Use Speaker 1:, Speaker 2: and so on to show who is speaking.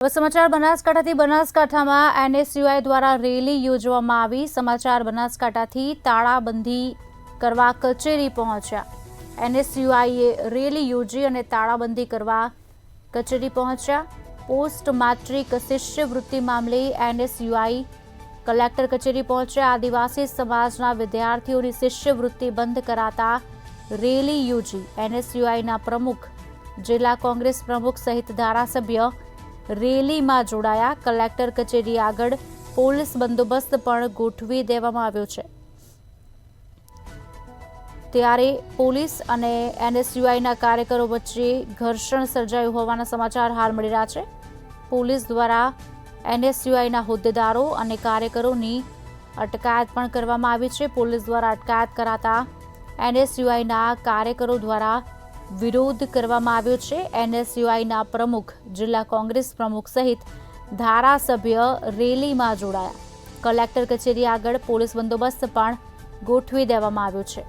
Speaker 1: સમાચાર બનાસકાંઠાથી બનાસકાંઠામાં એનએસયુઆઈ દ્વારા રેલી યોજવામાં આવી। સમાચાર બનાસકાંઠાથી તાળાબંધી કરવા કચેરી પહોંચ્યા। એનએસયુઆઈએ રેલી યોજી અને તાળાબંધી કરવા કચેરી પહોંચ્યા। પોસ્ટ મેટ્રિક શિષ્યવૃત્તિ મામલે એનએસયુઆઈ કલેક્ટર કચેરી પહોંચ્યા। આદિવાસી સમાજના વિદ્યાર્થીઓની શિષ્યવૃત્તિ બંધ કરાતા રેલી યોજી। એનએસયુઆઈના પ્રમુખ, જિલ્લા કોંગ્રેસ પ્રમુખ સહિત ધારાસભ્ય રેલીમાં જોડાયા। કલેક્ટર કચેરી આગળ પોલીસ બંદોબસ્ત પણ ગોઠવી દેવામાં આવ્યો છે। ત્યારે પોલીસ અને એનએસયુઆઈના કાર્યકરો વચ્ચે ઘર્ષણ સર્જાયું હોવાના સમાચાર હાલ મળી રહ્યા છે। પોલીસ દ્વારા એનએસયુઆઈના હોદ્દેદારો અને કાર્યકરોની અટકાયત પણ કરવામાં આવી છે। પોલીસ દ્વારા અટકાયત કરાતા એનએસયુઆઈના કાર્યકરો દ્વારા વિરોધ કરવામાં આવ્યો છે। એનએસયુઆઈના પ્રમુખ, જિલ્લા કોંગ્રેસ પ્રમુખ સહિત ધારાસભ્ય રેલીમાં જોડાયા। કલેક્ટર કચેરી આગળ પોલીસ બંદોબસ્ત પણ ગોઠવી દેવામાં આવ્યો છે।